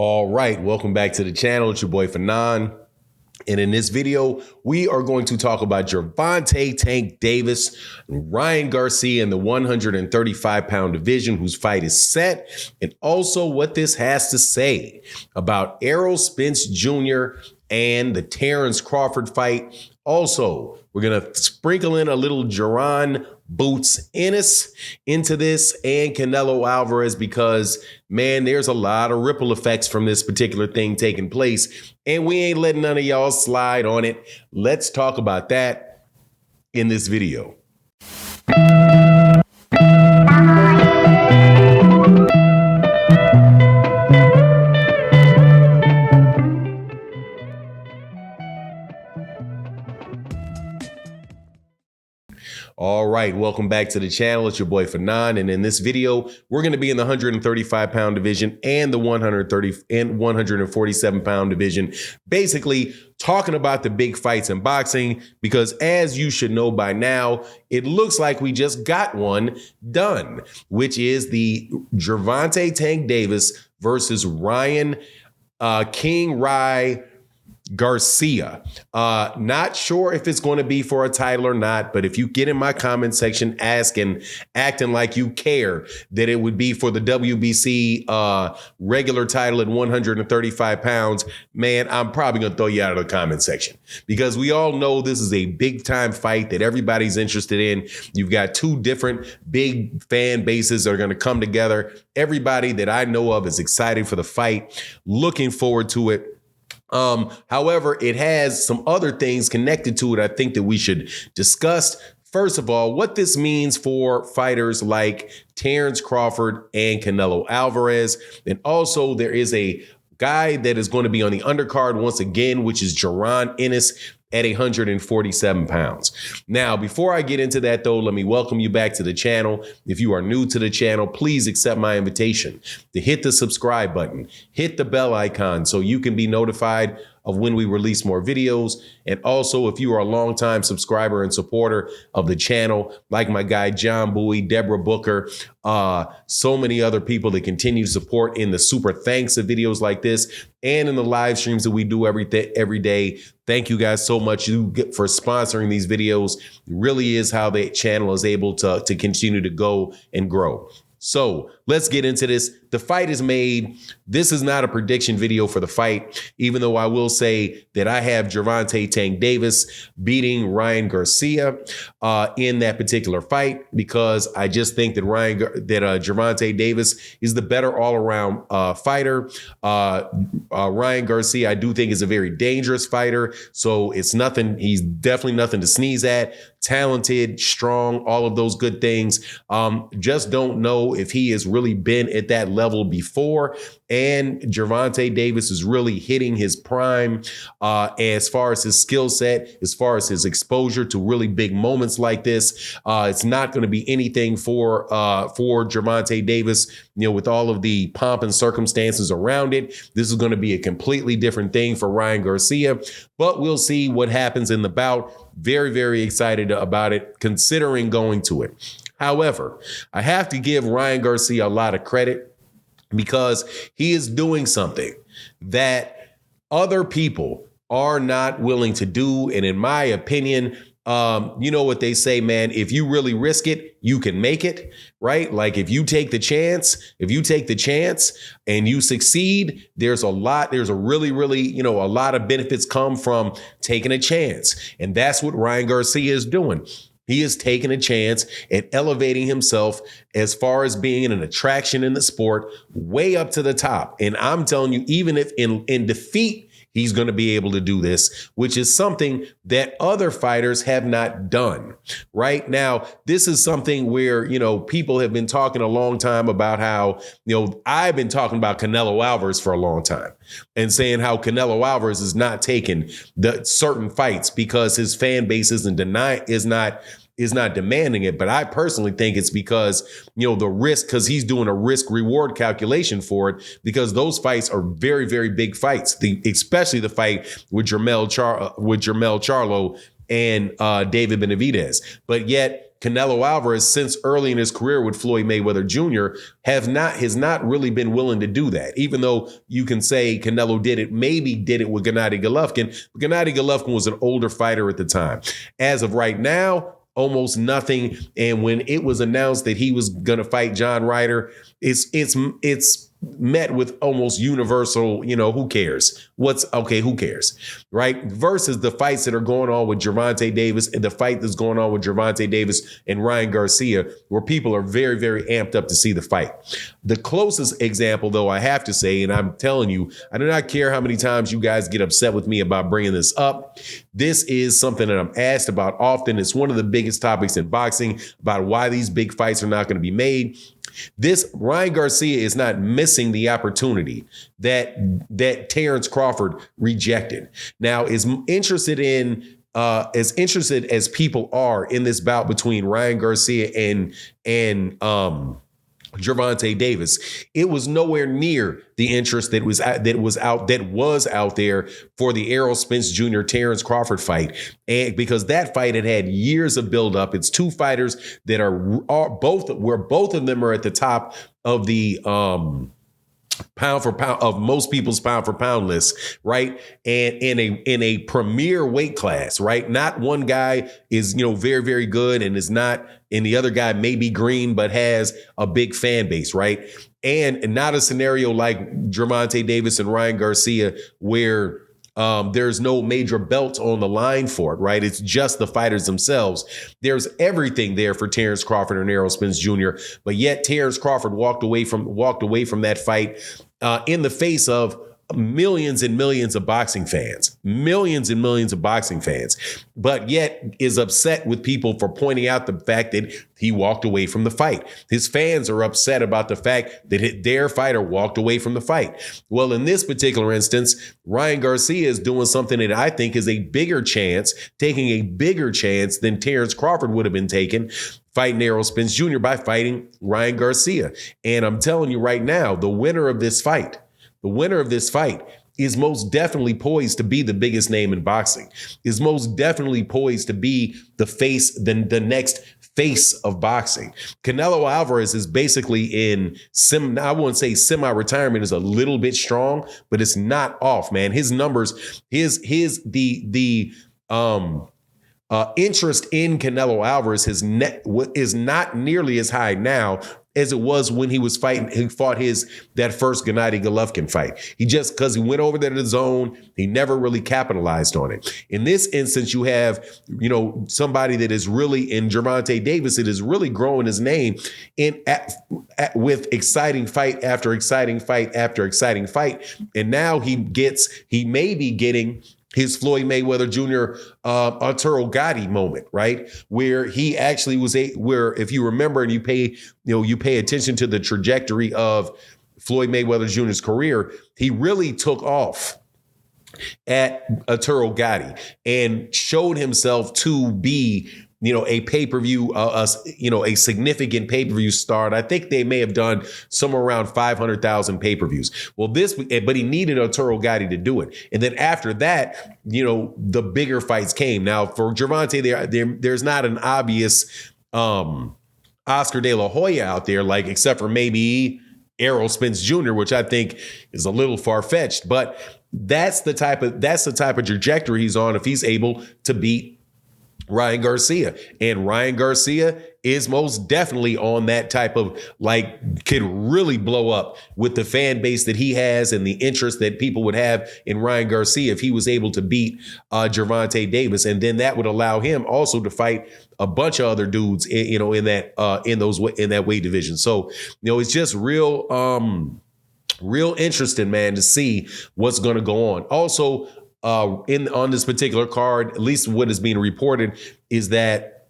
All right, welcome back to the channel. It's your boy Fanon. And in this video, we are going to talk about Gervonta Tank Davis and Ryan Garcia in the 135-pound division, whose fight is set, and also what this has to say about Errol Spence Jr. and the Terence Crawford fight. Also, we're going to sprinkle in a little Gervonta Boots Ennis into this and Canelo Alvarez because, man, there's a lot of ripple effects from this particular thing taking place, and we ain't letting none of y'all slide on it. Let's talk about that in this video. All right, welcome back to the channel. It's your boy Fanon, and in this video, we're going to be in the 135-pound division and the 147-pound division, basically talking about the big fights in boxing, because as you should know by now, it looks like we just got one done, which is the Gervonta Tank Davis versus Ryan King Rye Garcia. Not sure if it's going to be for a title or not, but if you get in my comment section acting like you care that it would be for the WBC regular title at 135 pounds, man, I'm probably going to throw you out of the comment section, because we all know this is a big time fight that everybody's interested in. You've got two different big fan bases that are going to come together. Everybody that I know of is excited for the fight, looking forward to it. However, it has some other things connected to it I think that we should discuss. First of all, what this means for fighters like Terence Crawford and Canelo Alvarez. And also there is a guy that is going to be on the undercard once again, which is Gervonta Ennis at 147 pounds. Now, before I get into that, though, let me welcome you back to the channel. If you are new to the channel, please accept my invitation to hit the subscribe button, hit the bell icon so you can be notified of when we release more videos. And also, if you are a longtime subscriber and supporter of the channel, like my guy John Bowie, Deborah Booker, so many other people that continue to support in the super thanks of videos like this and in the live streams that we do every day. Thank you guys so much for sponsoring these videos. It really is how the channel is able to continue to go and grow. So let's get into this. The fight is made. This is not a prediction video for the fight, even though I will say that I have Gervonta Tank Davis beating Ryan Garcia in that particular fight, because I just think that Gervonta Davis is the better all-around fighter. Ryan Garcia, I do think, is a very dangerous fighter. So it's nothing. He's definitely nothing to sneeze at. Talented, strong, all of those good things. Just don't know if he has really been at that level before. And Gervonta Davis is really hitting his prime as far as his skill set, as far as his exposure to really big moments like this. It's not going to be anything for Gervonta Davis, with all of the pomp and circumstances around it. This is going to be a completely different thing for Ryan Garcia, but we'll see what happens in the bout. Very, very excited about it, considering going to it. However, I have to give Ryan Garcia a lot of credit, because he is doing something that other people are not willing to do. And in my opinion, you know what they say, man, if you really risk it, you can make it, right? Like if you take the chance and you succeed, there's a really, a lot of benefits come from taking a chance. And that's what Ryan Garcia is doing. He is taking a chance at elevating himself as far as being an attraction in the sport, way up to the top. And I'm telling you, even if in defeat, he's going to be able to do this, which is something that other fighters have not done. Right now, this is something where, people have been talking a long time about how, I've been talking about Canelo Alvarez for a long time and saying how Canelo Alvarez is not taking the certain fights because his fan base is not demanding it. But I personally think it's because, the risk, because he's doing a risk reward calculation for it, because those fights are very, very big fights, especially the fight with Jermell Charlo and David Benavidez. But yet Canelo Alvarez, since early in his career with Floyd Mayweather Jr., has not really been willing to do that. Even though you can say Canelo did it with Gennady Golovkin, but Gennady Golovkin was an older fighter at the time. As of right now, almost nothing. And when it was announced that he was going to fight John Ryder, it's met with almost universal, who cares? Who cares? Right? Versus the fights that are going on with Gervonta Davis and the fight that's going on with Gervonta Davis and Ryan Garcia, where people are very, very amped up to see the fight. The closest example, though, I have to say, and I'm telling you, I do not care how many times you guys get upset with me about bringing this up. This is something that I'm asked about often. It's one of the biggest topics in boxing about why these big fights are not going to be made. This Ryan Garcia is not missing the opportunity that Terence Crawford rejected. Now, as interested as people are in this bout between Ryan Garcia and Gervonta Davis, it was nowhere near the interest that was out there for the Errol Spence Jr. Terence Crawford fight, and because that fight had years of buildup. It's two fighters that are both of them are at the top of the pound for pound of most people's pound for pound list, right? And in a premier weight class, right? Not one guy is, very, very good and is not, and the other guy may be green, but has a big fan base, right? And not a scenario like Gervonta Davis and Ryan Garcia where there's no major belt on the line for it, right? It's just the fighters themselves. There's everything there for Terence Crawford and Errol Spence Jr., but yet Terence Crawford walked away from that fight in the face of millions and millions of boxing fans, but yet is upset with people for pointing out the fact that he walked away from the fight. His fans are upset about the fact that their fighter walked away from the fight. Well, in this particular instance, Ryan Garcia is doing something that I think is taking a bigger chance than Terence Crawford would have been taking, fighting Errol Spence Jr. by fighting Ryan Garcia. And I'm telling you right now, the winner of this fight is most definitely poised to be the biggest name in boxing, is most definitely poised to be the next face of boxing. Canelo Alvarez is basically I wouldn't say semi-retirement is a little bit strong, but it's not off, man. His numbers, the interest in Canelo Alvarez is not nearly as high now as it was when he fought that first Gennady Golovkin fight. Because he went over there to the zone, he never really capitalized on it. In this instance, you have, somebody that is really in Gervonta Davis, that is really growing his name with exciting fight after exciting fight after exciting fight. And now he may be getting his Floyd Mayweather Jr. Arturo Gatti moment, right? Where he actually where if you remember and you pay attention to the trajectory of Floyd Mayweather Jr.'s career, he really took off at Arturo Gatti and showed himself to be a pay-per-view, a significant pay-per-view star. And I think they may have done somewhere around 500,000 pay-per-views. Well, but he needed Arturo Gatti to do it. And then after that, the bigger fights came. Now for Gervonta, there's not an obvious Oscar De La Hoya out there, except for maybe Errol Spence Jr., which I think is a little far-fetched. But that's the type of trajectory he's on if he's able to beat Ryan Garcia. And Ryan Garcia is most definitely on that type of could really blow up with the fan base that he has and the interest that people would have in Ryan Garcia if he was able to beat Gervonta Davis. And then that would allow him also to fight a bunch of other dudes, in that weight division. So, it's just real interesting, man, to see what's going to go on. Also, on this particular card, at least what is being reported, is that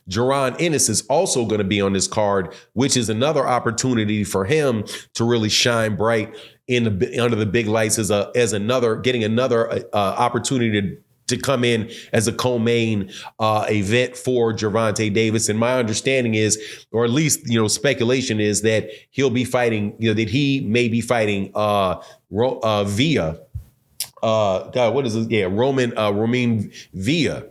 Jaron Ennis is also going to be on this card, which is another opportunity for him to really shine bright under the big lights getting another opportunity to come in as a co-main event for Gervonta Davis. And my understanding is, or at least, speculation is that he'll be fighting, that he may be fighting via God, what is this? Yeah, Romain Villa,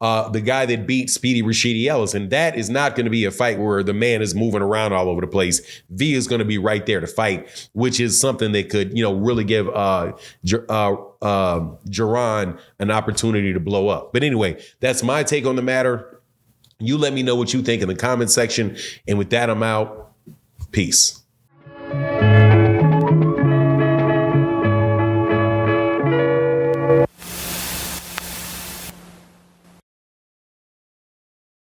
the guy that beat Speedy Rashidi Ellis. And that is not going to be a fight where the man is moving around all over the place. Villa is going to be right there to fight, which is something that could, really give Gervonta an opportunity to blow up. But anyway, that's my take on the matter. You let me know what you think in the comment section. And with that, I'm out. Peace.